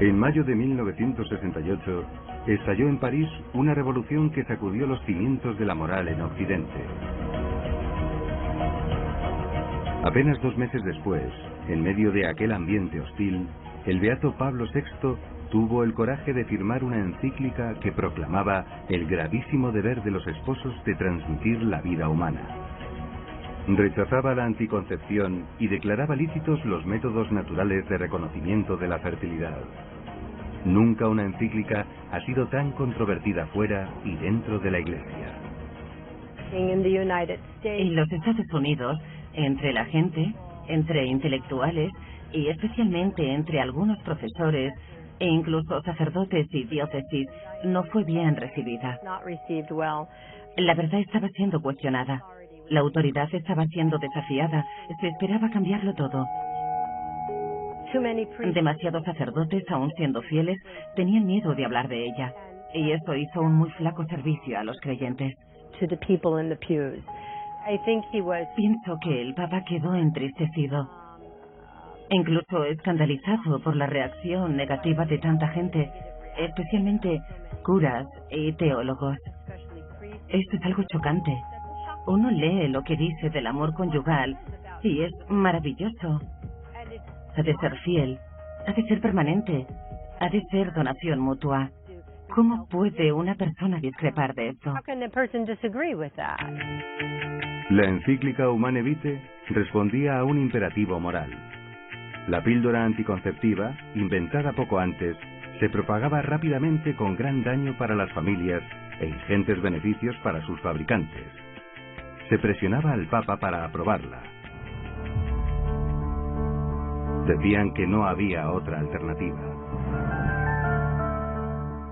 En mayo de 1968, estalló en París una revolución que sacudió los cimientos de la moral en Occidente. Apenas 2 meses después, en medio de aquel ambiente hostil, el beato Pablo VI tuvo el coraje de firmar una encíclica que proclamaba el gravísimo deber de los esposos de transmitir la vida humana. Rechazaba la anticoncepción y declaraba lícitos los métodos naturales de reconocimiento de la fertilidad. Nunca una encíclica ha sido tan controvertida fuera y dentro de la Iglesia. En los Estados Unidos, entre la gente, entre intelectuales y especialmente entre algunos profesores e incluso sacerdotes y diócesis, no fue bien recibida. La verdad estaba siendo cuestionada. La autoridad estaba siendo desafiada. Se esperaba cambiarlo todo. Demasiados sacerdotes, aún siendo fieles, tenían miedo de hablar de ella. Y eso hizo un muy flaco servicio a los creyentes. Pienso que el Papa quedó entristecido, incluso escandalizado por la reacción negativa de tanta gente, especialmente curas y teólogos. Esto es algo chocante. Uno lee lo que dice del amor conyugal y es maravilloso. Ha de ser fiel, ha de ser permanente, ha de ser donación mutua. ¿Cómo puede una persona discrepar de esto? La encíclica Humane Vitae respondía a un imperativo moral. La píldora anticonceptiva, inventada poco antes, se propagaba rápidamente con gran daño para las familias e ingentes beneficios para sus fabricantes. Se presionaba al Papa para aprobarla. Decían que no había otra alternativa.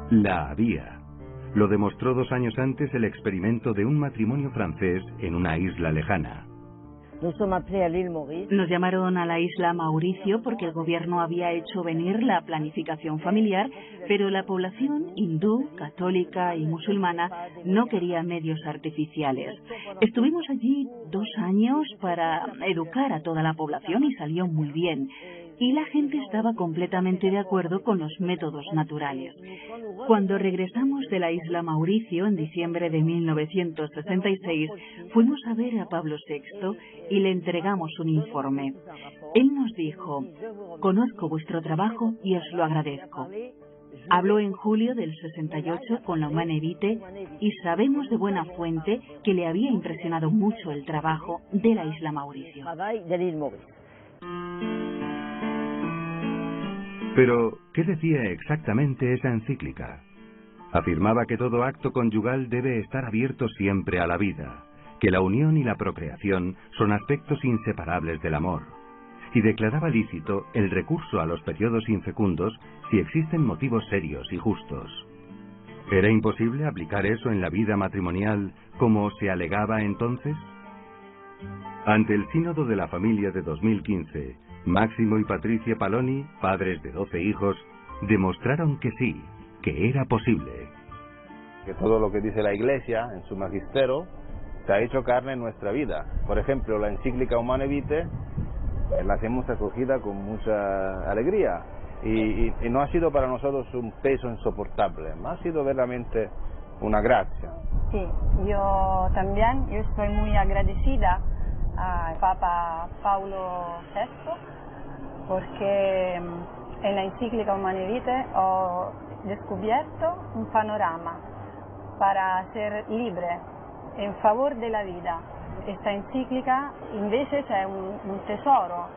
La había. Lo demostró 2 años antes el experimento de un matrimonio francés en una isla lejana. Nos llamaron a la isla Mauricio porque el gobierno había hecho venir la planificación familiar, pero la población hindú, católica y musulmana no quería medios artificiales. Estuvimos allí 2 años para educar a toda la población y salió muy bien. Y la gente estaba completamente de acuerdo con los métodos naturales. Cuando regresamos de la isla Mauricio en diciembre de 1966, fuimos a ver a Pablo VI y le entregamos un informe. Él nos dijo: conozco vuestro trabajo y os lo agradezco. Habló en julio del 68 con la Humane Vitae y sabemos de buena fuente que le había impresionado mucho el trabajo de la isla Mauricio. Pero, ¿qué decía exactamente esa encíclica? Afirmaba que todo acto conyugal debe estar abierto siempre a la vida, que la unión y la procreación son aspectos inseparables del amor, y declaraba lícito el recurso a los periodos infecundos si existen motivos serios y justos. ¿Era imposible aplicar eso en la vida matrimonial como se alegaba entonces? Ante el Sínodo de la Familia de 2015, Máximo y Patricia Paloni, padres de 12 hijos, demostraron que sí, que era posible. Que todo lo que dice la Iglesia en su magisterio se ha hecho carne en nuestra vida. Por ejemplo, la encíclica Humane Vitae la hemos acogida con mucha alegría y no ha sido para nosotros un peso insoportable, ha sido verdaderamente una gracia. Sí, yo también, yo estoy muy agradecida al Papa Paulo VI porque en la encíclica Humane Vitae ho descubierto un panorama para ser libre en favor de la vida. Esta encíclica invece è un tesoro,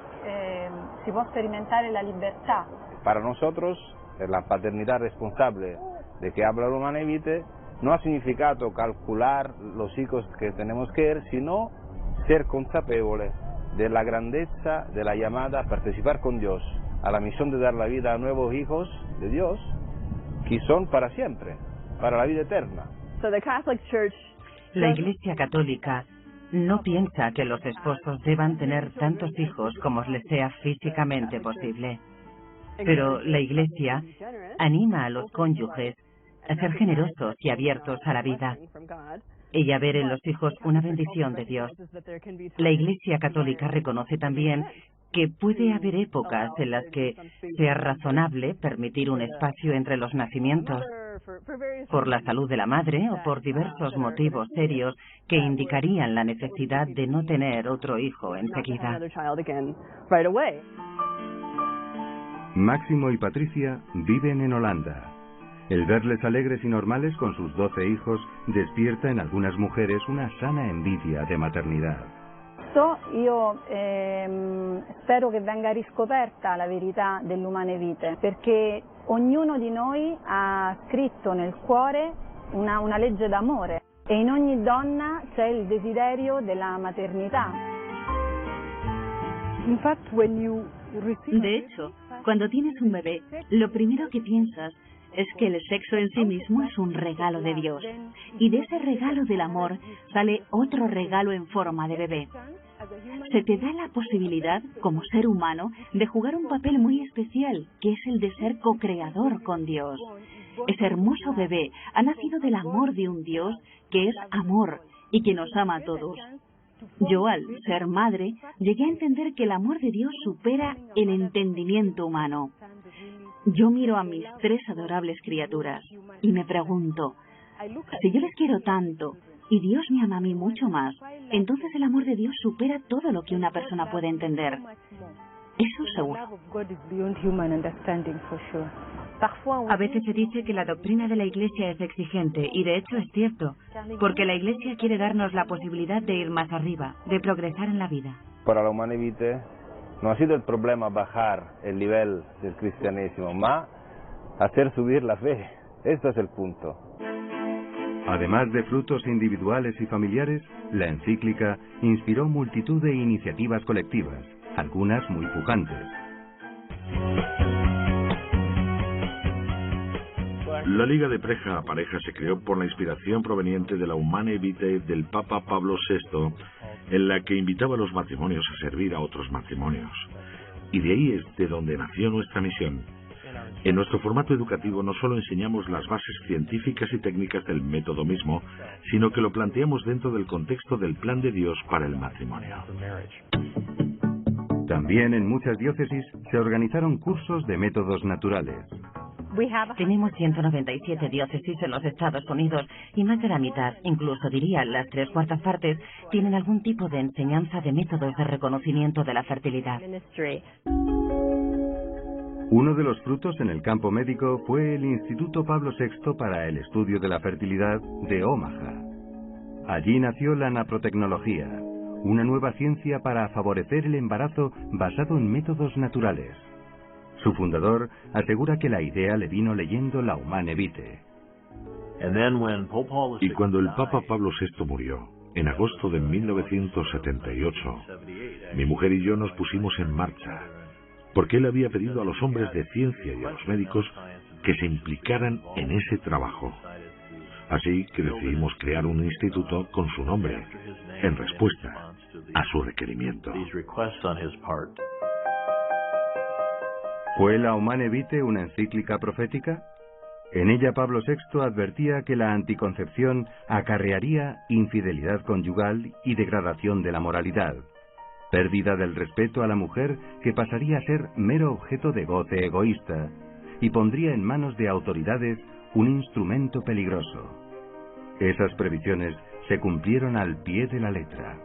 si può sperimentare la libertà. Para nosotros, la paternidad responsable de que habla Humane Vitae no ha significado calcular los hijos que tenemos que tener, sino ser consapevole de la grandeza de la llamada a participar con Dios, a la misión de dar la vida a nuevos hijos de Dios, que son para siempre, para la vida eterna. La Iglesia Católica no piensa que los esposos deban tener tantos hijos como les sea físicamente posible. Pero la Iglesia anima a los cónyuges a ser generosos y abiertos a la vida y a ver en los hijos una bendición de Dios. La Iglesia Católica reconoce también que puede haber épocas en las que sea razonable permitir un espacio entre los nacimientos, por la salud de la madre o por diversos motivos serios que indicarían la necesidad de no tener otro hijo enseguida. Máximo y Patricia viven en Holanda. El verles alegres y normales con sus 12 hijos despierta en algunas mujeres una sana envidia de maternidad. Io spero che venga riscoperta la verità dell'umane vite, perché ognuno di noi ha scritto nel cuore una legge d'amore e in ogni donna c'è il desiderio della maternità. De hecho, cuando tienes un bebé, lo primero que piensas es que el sexo en sí mismo es un regalo de Dios. Y de ese regalo del amor sale otro regalo en forma de bebé. Se te da la posibilidad, como ser humano, de jugar un papel muy especial, que es el de ser co-creador con Dios. Ese hermoso bebé ha nacido del amor de un Dios que es amor y que nos ama a todos. Yo, al ser madre, llegué a entender que el amor de Dios supera el entendimiento humano. Yo miro a mis 3 adorables criaturas y me pregunto, si yo les quiero tanto y Dios me ama a mí mucho más, entonces el amor de Dios supera todo lo que una persona puede entender. Eso seguro. A veces se dice que la doctrina de la Iglesia es exigente, y de hecho es cierto, porque la Iglesia quiere darnos la posibilidad de ir más arriba, de progresar en la vida. Para la Humane Vitae no ha sido el problema bajar el nivel del cristianesimo, ma hacer subir la fe. Este es el punto. Además de frutos individuales y familiares, la encíclica inspiró multitud de iniciativas colectivas, algunas muy pujantes. La Liga de Pareja a Pareja se creó por la inspiración proveniente de la Humane Vitae del Papa Pablo VI, en la que invitaba a los matrimonios a servir a otros matrimonios. Y de ahí es de donde nació nuestra misión. En nuestro formato educativo no solo enseñamos las bases científicas y técnicas del método mismo, sino que lo planteamos dentro del contexto del plan de Dios para el matrimonio. También en muchas diócesis se organizaron cursos de métodos naturales. Tenemos 197 diócesis en los Estados Unidos y más de la mitad, incluso diría las 3/4 partes, tienen algún tipo de enseñanza de métodos de reconocimiento de la fertilidad. Uno de los frutos en el campo médico fue el Instituto Pablo VI para el Estudio de la Fertilidad de Omaha. Allí nació la naprotecnología, una nueva ciencia para favorecer el embarazo basado en métodos naturales. Su fundador asegura que la idea le vino leyendo la Humane Vitae. Y cuando el Papa Pablo VI murió, en agosto de 1978, mi mujer y yo nos pusimos en marcha, porque él había pedido a los hombres de ciencia y a los médicos que se implicaran en ese trabajo. Así que decidimos crear un instituto con su nombre, en respuesta a su requerimiento. ¿Fue la Humane Vitae una encíclica profética? En ella Pablo VI advertía que la anticoncepción acarrearía infidelidad conyugal y degradación de la moralidad, pérdida del respeto a la mujer que pasaría a ser mero objeto de goce egoísta y pondría en manos de autoridades un instrumento peligroso. Esas previsiones se cumplieron al pie de la letra.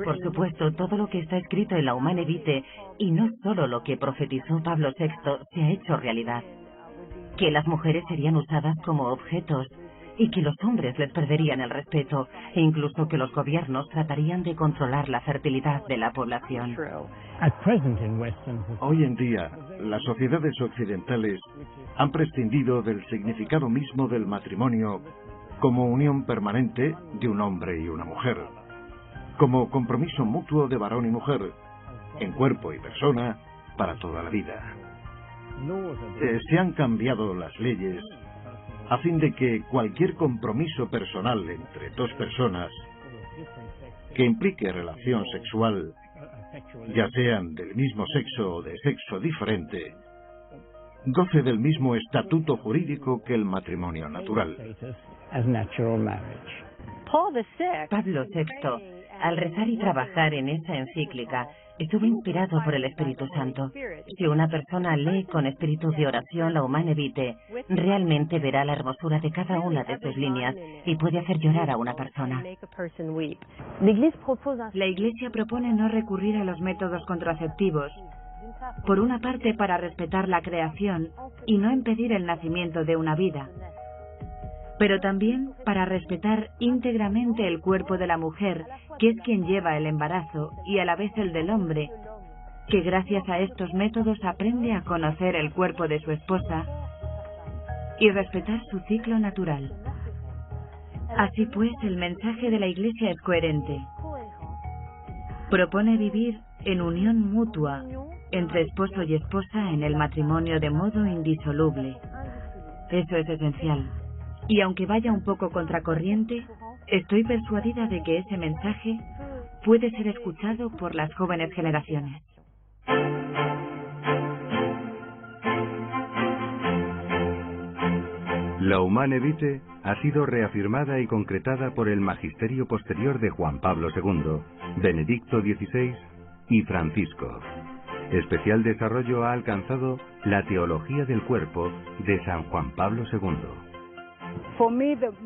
Por supuesto, todo lo que está escrito en la Humane Vitae, y no solo lo que profetizó Pablo VI, se ha hecho realidad. Que las mujeres serían usadas como objetos, y que los hombres les perderían el respeto, e incluso que los gobiernos tratarían de controlar la fertilidad de la población. Hoy en día, las sociedades occidentales han prescindido del significado mismo del matrimonio como unión permanente de un hombre y una mujer, como compromiso mutuo de varón y mujer, en cuerpo y persona, para toda la vida. Se han cambiado las leyes a fin de que cualquier compromiso personal entre dos personas que implique relación sexual, ya sean del mismo sexo o de sexo diferente, goce del mismo estatuto jurídico que el matrimonio natural. Pablo VI al rezar y trabajar en esa encíclica, estuve inspirado por el Espíritu Santo. Si una persona lee con espíritu de oración la Humane Vitae, realmente verá la hermosura de cada una de sus líneas y puede hacer llorar a una persona. La Iglesia propone no recurrir a los métodos contraceptivos, por una parte para respetar la creación y no impedir el nacimiento de una vida, pero también para respetar íntegramente el cuerpo de la mujer, que es quien lleva el embarazo, y a la vez el del hombre, que gracias a estos métodos aprende a conocer el cuerpo de su esposa y respetar su ciclo natural. Así pues, el mensaje de la Iglesia es coherente. Propone vivir en unión mutua entre esposo y esposa en el matrimonio de modo indisoluble. Eso es esencial. Y aunque vaya un poco contracorriente, estoy persuadida de que ese mensaje puede ser escuchado por las jóvenes generaciones. La Humane Vitae ha sido reafirmada y concretada por el magisterio posterior de Juan Pablo II, Benedicto XVI y Francisco. Especial desarrollo ha alcanzado la teología del cuerpo de San Juan Pablo II.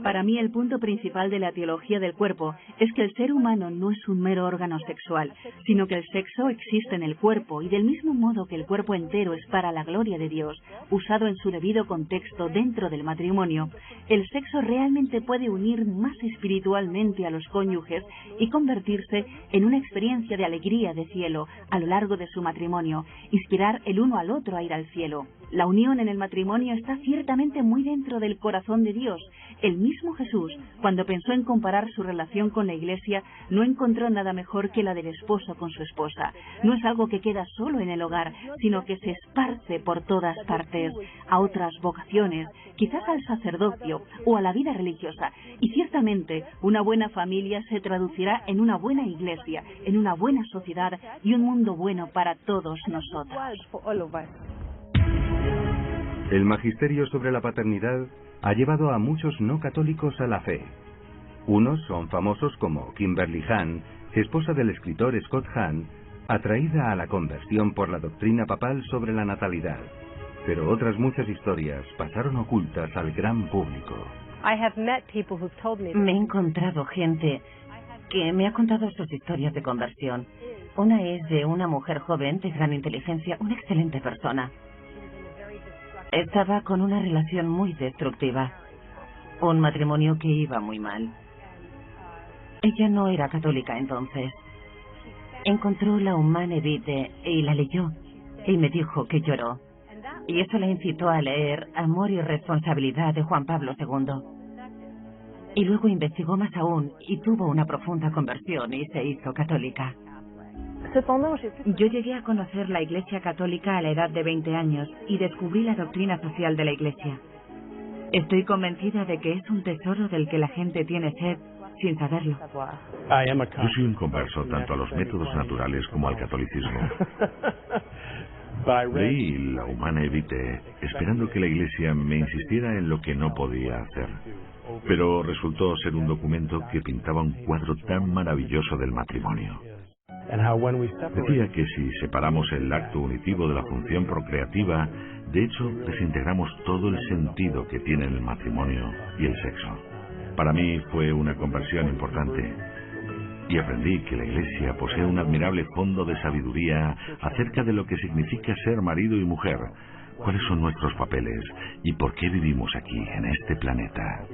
Para mí el punto principal de la teología del cuerpo es que el ser humano no es un mero órgano sexual, sino que el sexo existe en el cuerpo y del mismo modo que el cuerpo entero es para la gloria de Dios, usado en su debido contexto dentro del matrimonio, el sexo realmente puede unir más espiritualmente a los cónyuges y convertirse en una experiencia de alegría de cielo a lo largo de su matrimonio, inspirar el uno al otro a ir al cielo. La unión en el matrimonio está ciertamente muy dentro del corazón de Dios. El mismo Jesús, cuando pensó en comparar su relación con la Iglesia, no encontró nada mejor que la del esposo con su esposa. No es algo que queda solo en el hogar, sino que se esparce por todas partes, a otras vocaciones, quizás al sacerdocio o a la vida religiosa. Y ciertamente, una buena familia se traducirá en una buena Iglesia, en una buena sociedad y un mundo bueno para todos nosotros. El magisterio sobre la paternidad ha llevado a muchos no católicos a la fe. Unos son famosos como Kimberly Hahn, esposa del escritor Scott Hahn, atraída a la conversión por la doctrina papal sobre la natalidad. Pero otras muchas historias pasaron ocultas al gran público. Me he encontrado gente que me ha contado sus historias de conversión. Una es de una mujer joven de gran inteligencia, una excelente persona. Estaba con una relación muy destructiva, un matrimonio que iba muy mal. Ella no era católica entonces. Encontró la Humane Vitae y la leyó, y me dijo que lloró. Y eso la incitó a leer Amor y Responsabilidad de Juan Pablo II. Y luego investigó más aún y tuvo una profunda conversión y se hizo católica. Yo llegué a conocer la Iglesia Católica a la edad de 20 años y descubrí la doctrina social de la Iglesia. Estoy convencida de que es un tesoro del que la gente tiene sed sin saberlo. Yo soy un converso tanto a los métodos naturales como al catolicismo. Leí la Humane Vitae esperando que la Iglesia me insistiera en lo que no podía hacer. Pero resultó ser un documento que pintaba un cuadro tan maravilloso del matrimonio. Decía que si separamos el acto unitivo de la función procreativa, de hecho desintegramos todo el sentido que tienen el matrimonio y el sexo. Para mí fue una conversión importante y aprendí que la Iglesia posee un admirable fondo de sabiduría acerca de lo que significa ser marido y mujer, cuáles son nuestros papeles y por qué vivimos aquí en este planeta.